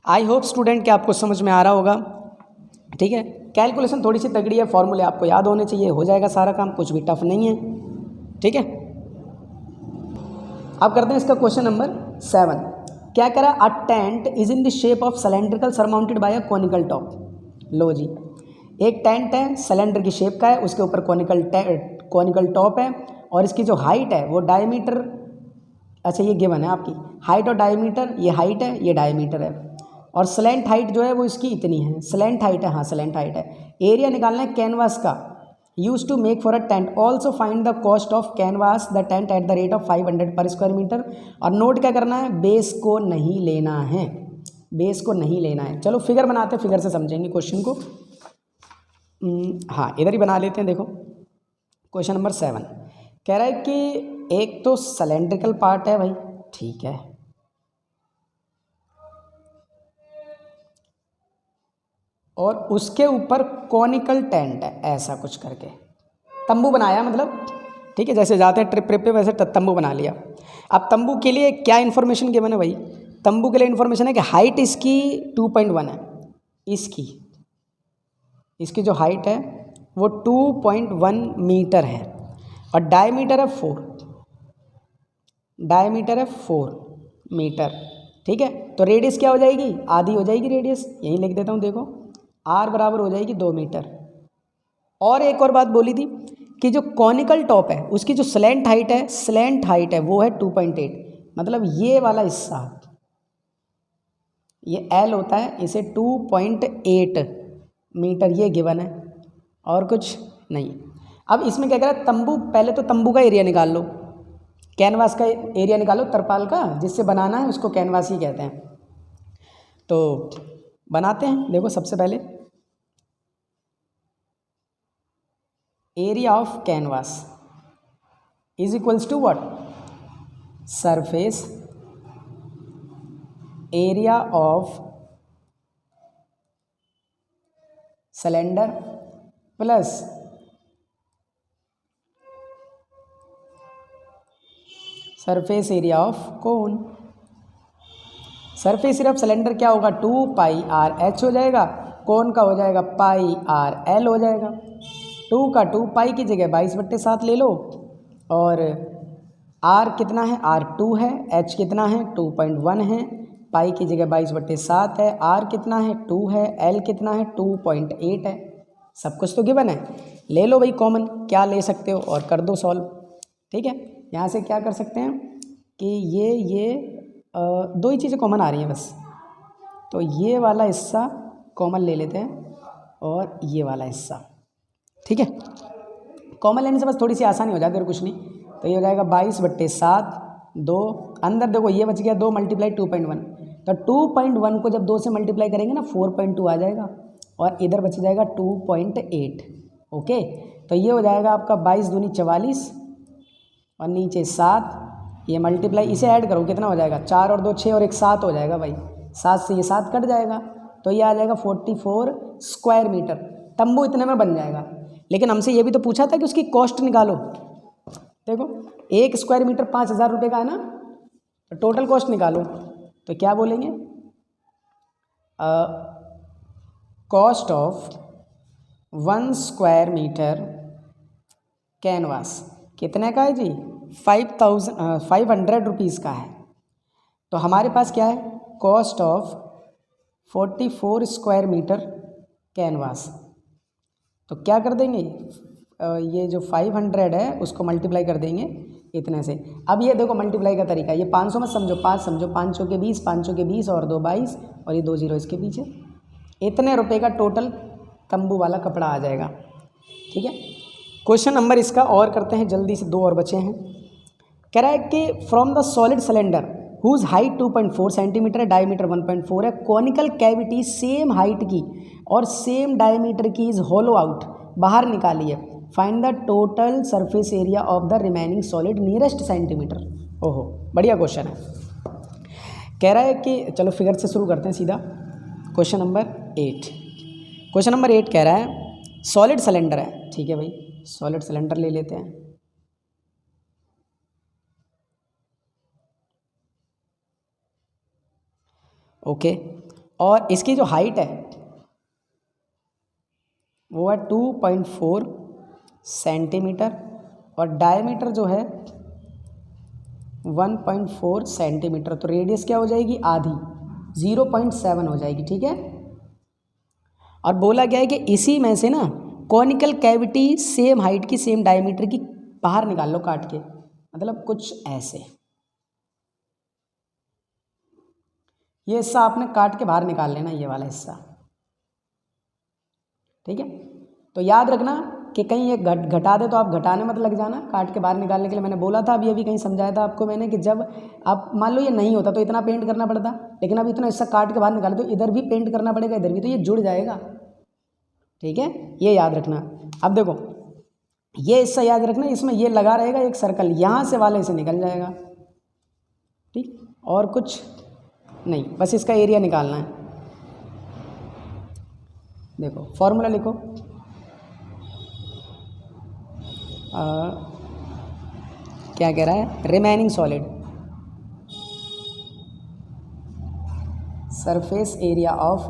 I hope student कि आपको समझ में आ रहा होगा, ठीक है, कैलकुलेशन थोड़ी सी तगड़ी है, फॉर्मूले आपको याद होने चाहिए, हो जाएगा सारा काम, कुछ भी टफ नहीं है, ठीक है। अब करते हैं इसका क्वेश्चन नंबर 7। क्या करा, a tent is in the shape of cylindrical surmounted by a conical top. लो जी, एक टेंट है, सिलेंडर की शेप का है, उसके ऊपर कॉनिकल टॉप है, और इसकी जो हाइट है वो डायमीटर, अच्छा ये गिवन है आपकी हाइट और डायमीटर, ये हाइट है ये डायमीटर है, और स्लैंट हाइट जो है वो इसकी इतनी है, स्लैंट हाइट है, हाँ स्लैंट हाइट है। एरिया निकालना है कैनवास का, use to make for a tent, also find the cost of canvas the tent at the rate of 500 per square metre. और नोट क्या करना है, बेस को नहीं लेना है, बेस को नहीं लेना है। चलो फिगर बनाते हैं, फिगर से समझेंगे क्वेश्चन को। हाँ इधर ही बना लेते हैं। देखो क्वेश्चन नंबर 7 कह रहा है कि एक तो सिलेंड्रिकल पार्ट है भाई, ठीक है, और उसके ऊपर कॉनिकल टेंट है, ऐसा कुछ करके तंबू बनाया, मतलब ठीक है, जैसे जाते हैं ट्रिप पे वैसे तंबू बना लिया। अब तंबू के लिए क्या इन्फॉर्मेशन गिवन है भाई, तंबू के लिए इन्फॉर्मेशन है कि हाइट इसकी 2.1 है, इसकी जो हाइट है वो 2.1 मीटर है, और डायमीटर है 4 मीटर, ठीक है। तो रेडियस क्या हो जाएगी, आधी हो जाएगी रेडियस, यहीं लिख देता हूँ, देखो r बराबर हो जाएगी 2 मीटर। और एक और बात बोली थी कि जो कॉनिकल टॉप है उसकी जो स्लैंट हाइट है वो है 2.8, मतलब ये वाला हिस्सा, ये L होता है, इसे 2.8 मीटर ये गिवन है, और कुछ नहीं। अब इसमें क्या करें, तंबू, पहले तो तंबू का एरिया निकाल लो, कैनवास का एरिया निकालो, तरपाल का जिससे बनाना है उसको कैनवास ही कहते हैं। तो बनाते हैं, देखो सबसे पहले area of canvas is equals to what, surface area of cylinder plus surface area of cone. Surface area of cylinder क्या होगा, 2πr/h हो जाएगा, कोन का हो जाएगा πr/l हो जाएगा। 2 का 2 पाई की जगह 22/7 ले लो, और r कितना है, r2 है, h कितना है 2.1 है, पाई की जगह 22/7 है, r कितना है 2 है, l कितना है 2.8 है। सब कुछ तो गिवन है, ले लो भाई कॉमन, क्या ले सकते हो और कर दो सॉल्व, ठीक है। यहाँ से क्या कर सकते हैं कि ये दो ही चीज़ें कॉमन आ रही हैं बस, तो ये वाला हिस्सा कॉमन ले लेते हैं और ये वाला हिस्सा, ठीक है। कॉमन लेने से बस थोड़ी सी आसानी हो जाती है और कुछ नहीं। तो ये हो जाएगा 22/7, 2 अंदर देखो ये बच गया 2 × 2.1, तो 2.1 को जब 2 से मल्टीप्लाई करेंगे ना 4.2 आ जाएगा और इधर बच जाएगा 2.8। ओके, तो ये हो जाएगा आपका 22 दूनी 44 और नीचे 7, ये मल्टीप्लाई इसे ऐड करो कितना हो जाएगा 4 और 2 6 और 1 7 हो जाएगा भाई, 7 से ये 7 कट जाएगा तो ये आ जाएगा 44 स्क्वायर मीटर। तंबू इतने में बन जाएगा। लेकिन हमसे ये भी तो पूछा था कि उसकी कॉस्ट निकालो। देखो 1 स्क्वायर मीटर 5,000 रुपये का है ना, तो टोटल कॉस्ट निकालो तो क्या बोलेंगे, cost of 1 square metre canvas कितने का है जी 500 रुपीज़ का है। तो हमारे पास क्या है cost of 44 square metre canvas, तो क्या कर देंगे ये जो 500 है उसको मल्टीप्लाई कर देंगे इतने से। अब ये देखो मल्टीप्लाई का तरीका, ये 500 मत समझो 5 समझो, 5 चौके 20, 5 चौके 20 और 2 22 और ये 2 जीरो इसके पीछे, इतने रुपए का टोटल तंबू वाला कपड़ा आ जाएगा। ठीक है, क्वेश्चन नंबर इसका और करते हैं जल्दी से, 2 और बचे हैं। कह रहा है कि from the solid cylinder whose height 2.4 centimetre है, डायमीटर 1.4 है, कॉनिकल कैविटी सेम हाइट की और सेम डायमीटर की इज होलो आउट, बाहर निकालिए, find the total surface area of the remaining solid nearest centimetre. ओहो बढ़िया क्वेश्चन है। कह रहा है कि चलो फिगर से शुरू करते हैं सीधा, क्वेश्चन नंबर 8। क्वेश्चन नंबर 8 कह रहा है सॉलिड सिलेंडर है, ठीक है भाई सॉलिड सिलेंडर ले लेते हैं। ओके, और इसकी जो हाइट है वो है 2.4 सेंटीमीटर और डायमीटर जो है 1.4 सेंटीमीटर, तो रेडियस क्या हो जाएगी आधी 0.7 हो जाएगी। ठीक है, और बोला गया है कि इसी में से ना कॉनिकल कैविटी सेम हाइट की सेम डायमीटर की बाहर निकाल लो काट के, मतलब कुछ ऐसे, ये हिस्सा आपने काट के बाहर निकाल लेना ये वाला हिस्सा। ठीक है, तो याद रखना कि कहीं ये घटा दे तो आप घटाने मत लग जाना, काट के बाहर निकालने के लिए मैंने बोला था, अभी कहीं समझाया था आपको मैंने कि जब आप मान लो ये नहीं होता तो इतना पेंट करना पड़ता, लेकिन अब इतना हिस्सा काट के बाहर निकाले तो इधर भी पेंट करना पड़ेगा, इधर भी, तो ये जुड़ जाएगा। ठीक है, ये याद रखना। अब देखो ये हिस्सा याद रखना, इसमें ये लगा रहेगा एक सर्कल, यहाँ से वाले से निकल जाएगा। ठीक, और कुछ नहीं, बस इसका एरिया निकालना है। देखो फॉर्मूला लिखो, क्या कह रहा है, remaining solid surface area of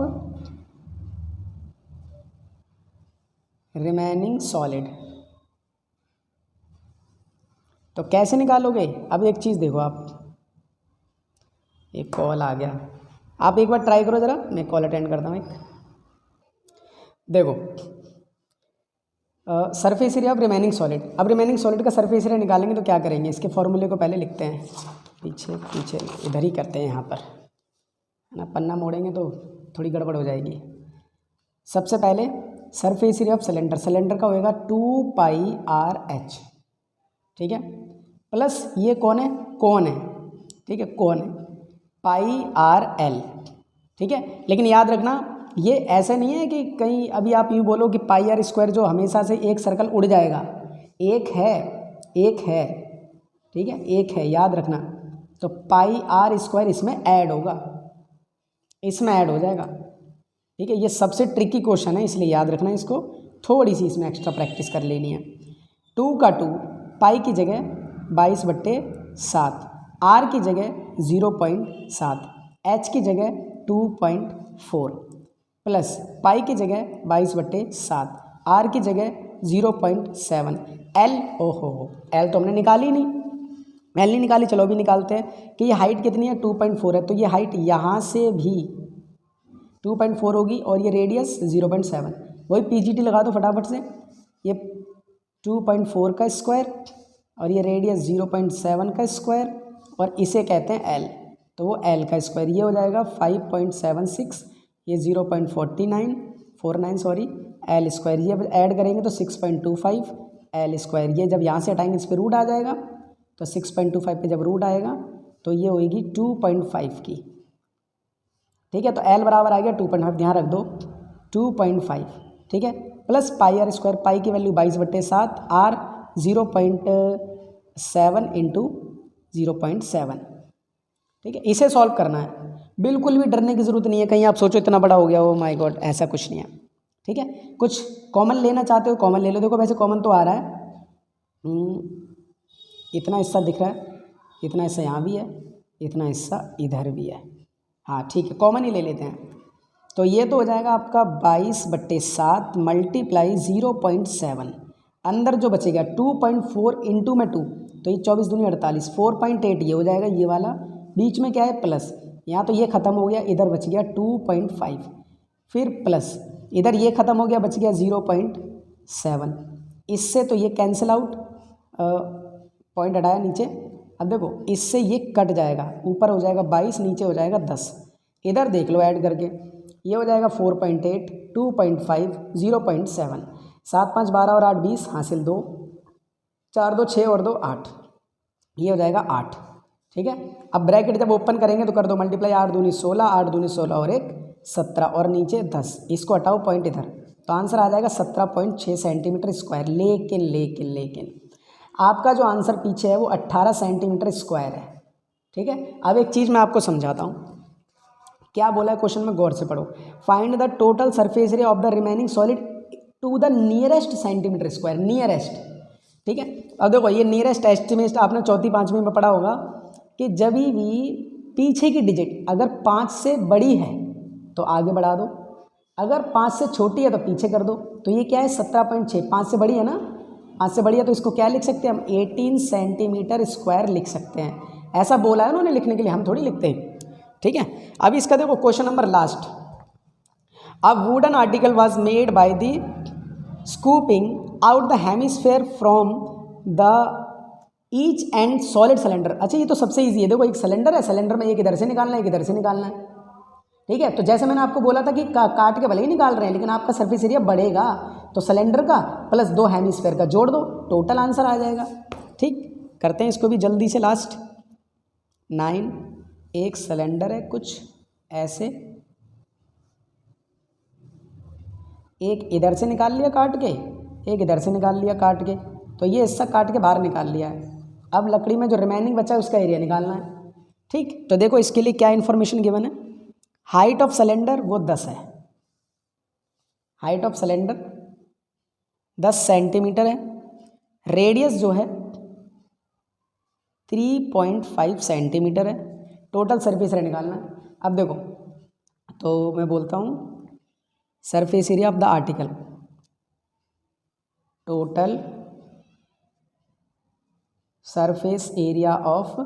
remaining solid. तो कैसे निकालोगे, अब एक चीज़ देखो, आप एक कॉल आ गया, आप एक बार ट्राई करो ज़रा, मैं कॉल अटेंड करता हूँ एक। देखो surface area of remaining solid, अब रिमेनिंग सॉलिड का सरफेस एरिया निकालेंगे तो क्या करेंगे, इसके फॉर्मूले को पहले लिखते हैं, पीछे पीछे इधर ही करते हैं यहाँ पर, है ना, पन्ना मोड़ेंगे तो थोड़ी गड़बड़ हो जाएगी। सबसे पहले surface area of cylinder, cylinder का होएगा 2πr/h, ठीक है, प्लस ये कौन है, कौन है, ठीक है, कौन है πr/l, ठीक है। लेकिन याद रखना ये ऐसे नहीं है कि कहीं अभी आप यूँ बोलो कि πr² जो हमेशा से एक सर्कल उड़ जाएगा, एक है, ठीक है, एक है, याद रखना। तो πr² इसमें ऐड होगा, इसमें ऐड हो जाएगा। ठीक है, ये सबसे ट्रिकी क्वेश्चन है, इसलिए याद रखना इसको, थोड़ी सी इसमें एक्स्ट्रा प्रैक्टिस कर लेनी है। 2 का 2, पाई की जगह 22/7, आर की जगह 0.7, एच की जगह 2.4, प्लस पाई की जगह 22/7, आर की जगह 0.7, एल, ओहो एल तो हमने निकाली नहीं, एल नहीं निकाली, चलो भी निकालते हैं कि ये हाइट कितनी है 2.4 है, तो ये हाइट यहाँ से भी 2.4 होगी और ये रेडियस 0.7, वही पीजीटी लगा दो फटाफट से, ये 2.4 का स्क्वायर और ये रेडियस 0.7 का स्क्वायर और इसे कहते हैं एल, तो वो एल का स्क्वायर, ये हो जाएगा 5.76, ये 0.49 सॉरी, एल स्क्वायर, ये ऐड करेंगे तो 6.25 एल स्क्वायर, ये जब यहाँ से हटाएंगे इस पर रूट आ जाएगा, तो 6.25 पे जब रूट आएगा तो ये होएगी 2.5 की, ठीक है। तो L बराबर आ गया 2.5, ध्यान रख दो 2.5, ठीक है, प्लस पाई आर स्क्वायर, पाई की वैल्यू 22/7, आर 0.7 इंटू 0.7, ठीक है। इसे सॉल्व करना है, बिल्कुल भी डरने की ज़रूरत नहीं है कहीं आप सोचो इतना बड़ा हो गया, ओ माय गॉड, ऐसा कुछ नहीं है, ठीक है। कुछ कॉमन लेना चाहते हो कॉमन ले लो, देखो वैसे कॉमन तो आ रहा है, इतना हिस्सा दिख रहा है, इतना हिस्सा यहाँ भी है, इतना हिस्सा इधर भी है, हाँ ठीक है, कॉमन ही ले लेते हैं। तो ये तो हो जाएगा आपका 22/7 मल्टीप्लाई 0.7, अंदर जो बचेगा 2.4 इंटू में 2, तो ये 24 दूनी 48, 4.8 ये हो जाएगा, ये वाला बीच में क्या है प्लस, यहाँ तो ये ख़त्म हो गया, इधर बच गया 2.5, फिर प्लस इधर ये ख़त्म हो गया, बच गया 0.7, इससे तो ये कैंसिल आउट, पॉइंट हटाया नीचे, अब देखो इससे ये कट जाएगा, ऊपर हो जाएगा 22, नीचे हो जाएगा 10, इधर देख लो ऐड करके, ये हो जाएगा 4.8, 2.5, 0.7, 7 5 12 और 8 20, हासिल 2, 4 2 6 और 2 8, ये हो जाएगा 8, ठीक है। अब ब्रैकेट जब ओपन करेंगे तो कर दो मल्टीप्लाई, 8 दूनी 16, 8 दूनी 16 और 1 17 और नीचे 10, इसको हटाओ पॉइंट इधर, तो आंसर आ जाएगा 17.6 सेंटीमीटर स्क्वायर। लेकिन आपका जो आंसर पीछे है वो 18 सेंटीमीटर स्क्वायर है, ठीक है। अब एक चीज़ मैं आपको समझाता हूँ, क्या बोला है क्वेश्चन में, गौर से पढ़ो। Find the total surface area of the remaining solid to the nearest centimetre square, nearest, ठीक है। अब देखो ये नियरेस्ट एस्टिमेट आपने 4वीं 5वीं में पढ़ा होगा कि जब भी पीछे की डिजिट अगर 5 से बड़ी है तो आगे बढ़ा दो, अगर 5 से छोटी है तो पीछे कर दो, तो ये क्या है 17.6, 5 से बड़ी है ना, 5 से बड़ी है तो इसको क्या लिख सकते हैं हम, 18 सेंटीमीटर स्क्वायर लिख सकते हैं, ऐसा बोला है उन्होंने लिखने के लिए, हम थोड़ी लिखते हैं, ठीक है। अब इसका देखो question number last, a wooden article was made by the scooping out the hemisphere from the each and solid cylinder. अच्छा ये तो सबसे ईजी है, देखो एक सिलेंडर है, सिलेंडर में एक इधर से निकालना है, एक इधर से निकालना है, ठीक है। तो जैसे मैंने आपको बोला था कि काट के भले ही निकाल रहे हैं लेकिन आपका सरफेस एरिया बढ़ेगा, तो सिलेंडर का प्लस 2 हेमिस्फेयर का जोड़ दो, टोटल आंसर आ जाएगा, ठीक। करते हैं इसको भी जल्दी से, लास्ट 9, एक सिलेंडर है कुछ ऐसे, एक इधर से निकाल लिया काट के, एक इधर से निकाल लिया काट के, तो ये हिस्सा काट के बाहर निकाल लिया है। अब लकड़ी में जो रिमेनिंग बचा है उसका एरिया निकालना है, ठीक। तो देखो इसके लिए क्या इन्फॉर्मेशन गिवन है, हाइट ऑफ सिलेंडर वो 10 है, हाइट ऑफ सिलेंडर 10 सेंटीमीटर है, रेडियस जो है 3.5 सेंटीमीटर है, टोटल सरफेस एरिया निकालना है। अब देखो तो मैं बोलता हूँ surface area of the article, total surface area of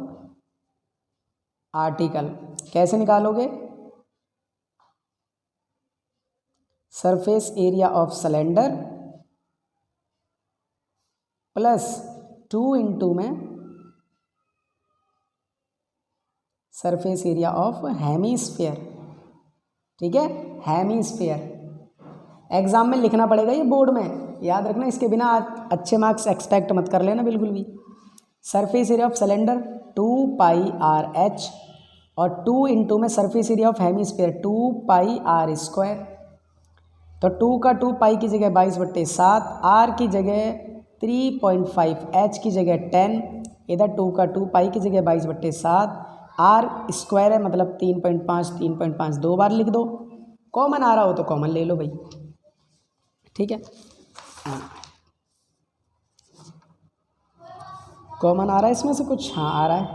article कैसे निकालोगे, surface area of cylinder plus 2 into में सरफेस एरिया ऑफ हेमिस्फेयर, ठीक है, हेमिस्फेयर। एग्जाम में लिखना पड़ेगा ये, बोर्ड में याद रखना, इसके बिना अच्छे मार्क्स एक्सपेक्ट मत कर लेना बिल्कुल भी। Surface area of cylinder 2πr/h और 2 इंटू में surface area of hemisphere 2πr², तो 2 का 2, पाई की जगह 22/7, आर की जगह 3.5, एच की जगह 10, इधर 2 का 2, पाई की जगह 22/7, आर स्क्वायर है मतलब 3.5, 3.5 2 बार लिख दो, कॉमन आ रहा हो तो कॉमन ले लो भाई, ठीक है। कॉमन आ रहा है इसमें से कुछ, हाँ आ रहा है,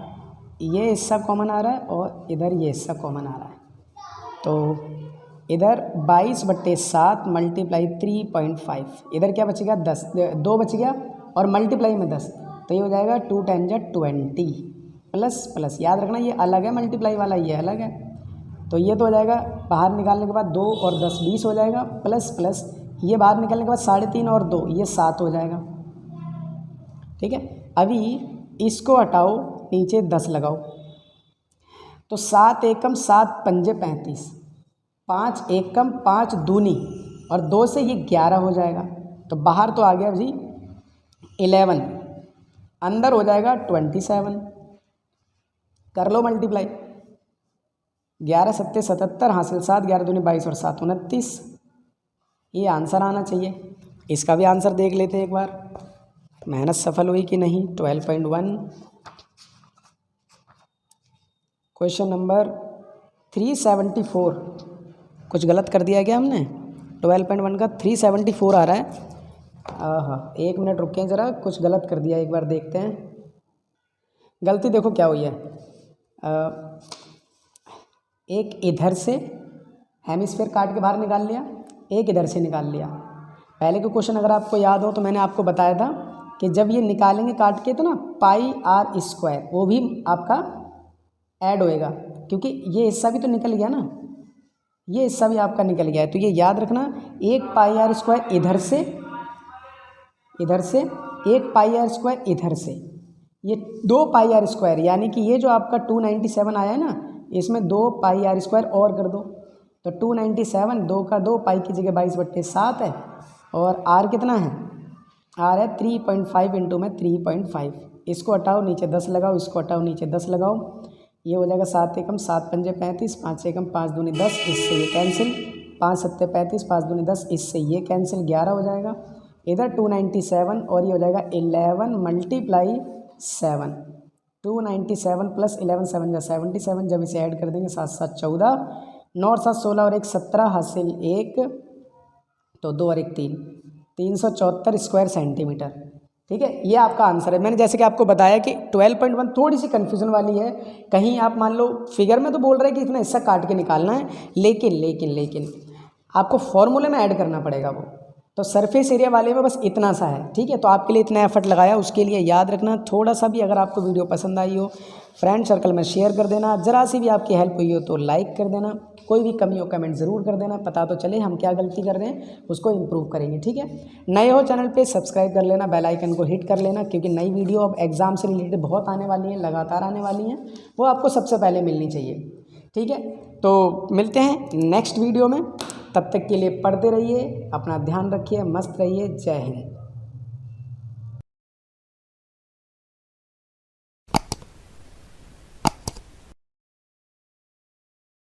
ये हिस्सा कॉमन आ रहा है और इधर ये हिस्सा कॉमन आ रहा है, तो इधर 22/7 मल्टीप्लाई 3.5, इधर क्या बचेगा 10, 2 बच गया और मल्टीप्लाई में 10, तो ये हो जाएगा 2 × 20 प्लस प्लस, याद रखना ये अलग है मल्टीप्लाई वाला, ये अलग है, तो ये तो हो जाएगा बाहर निकालने के बाद 2 और 10 20 हो जाएगा, प्लस प्लस ये बाहर निकालने के बाद 3.5 और 2 ये 7 हो जाएगा, ठीक है। अभी इसको हटाओ, नीचे 10 लगाओ, तो 7 एकम 7 पंजे 35, 5 एकम 5 दूनी और 2 से ये 11 हो जाएगा, तो बाहर तो आ गया जी 11, अंदर हो जाएगा 27, कर लो मल्टीप्लाई, 11 सत्ते 77 हासिल 7, 11 दूनी 22 और 7 29। ये आंसर आना चाहिए। इसका भी आंसर देख लेते हैं एक बार, मेहनत सफल हुई कि नहीं। 12.1 क्वेश्चन नंबर 374। कुछ गलत कर दिया क्या हमने? 12.1 का 374 आ रहा है। हाँ, 1 मिनट रुकें ज़रा, कुछ गलत कर दिया, एक बार देखते हैं। गलती देखो क्या हुई है। एक इधर से हेमिस्फीयर काट के बाहर निकाल लिया, एक इधर से निकाल लिया। पहले के क्वेश्चन अगर आपको याद हो तो मैंने आपको बताया था कि जब ये निकालेंगे काट के तो ना पाई आर स्क्वायर वो भी आपका ऐड होएगा, क्योंकि ये हिस्सा भी तो निकल गया ना, ये हिस्सा भी आपका निकल गया है। तो ये याद रखना, एक पाई आर स्क्वायर इधर से, एक पाई आर स्क्वायर इधर से, ये 2 पाई आर स्क्वायर, यानी कि ये जो आपका 297 आया है ना, इसमें 2 पाई आर स्क्वायर और कर दो। तो 297 2 का 2 पाई की जगह 22/7 है, और आर कितना है? आर है 3.5 इंटू में 3.5। इसको हटाओ, नीचे 10 लगाओ, इसको हटाओ, नीचे 10 लगाओ। ये हो जाएगा 7 एकम 7 पंजे 35, 5 एकम 5 दूनी 10, इससे ये कैंसिल, 5 सत्ते 35, 5 दूनी 10, इससे ये कैंसिल, 11 हो जाएगा। इधर 297 और ये हो जाएगा 11 मल्टीप्लाई 7, 297 प्लस 11 7 जा 77। जब इसे ऐड कर देंगे 7 7 14, 9 और 7 16 और 1 17 हासिल 1, तो 2 और 1 3, 374 स्क्वायर सेंटीमीटर। ठीक है, ये आपका आंसर है। मैंने जैसे कि आपको बताया कि 12.1 थोड़ी सी कन्फ्यूजन वाली है। कहीं आप मान लो फिगर में तो बोल रहे हैं कि इतना हिस्सा काट के निकालना है, लेकिन आपको फॉर्मूले में ऐड करना पड़ेगा वो। तो सरफेस एरिया वाले में बस इतना सा है। ठीक है, तो आपके लिए इतना एफर्ट लगाया, उसके लिए याद रखना थोड़ा सा भी अगर आपको वीडियो पसंद आई हो फ्रेंड सर्कल में शेयर कर देना, ज़रा सी भी आपकी हेल्प हुई हो तो लाइक कर देना, कोई भी कमी हो कमेंट ज़रूर कर देना, पता तो चले हम क्या गलती कर रहे हैं, उसको इम्प्रूव करेंगे। ठीक है, नए हो चैनल पे सब्सक्राइब कर लेना, बेल आइकन को हिट कर लेना, क्योंकि नई वीडियो अब एग्ज़ाम से रिलेटेड बहुत आने वाली हैं, लगातार आने वाली हैं, वो आपको सबसे पहले मिलनी चाहिए। ठीक है, तो मिलते हैं नेक्स्ट वीडियो में, तब तक के लिए पढ़ते रहिए, अपना ध्यान रखिए, मस्त रहिए। जय हिंद।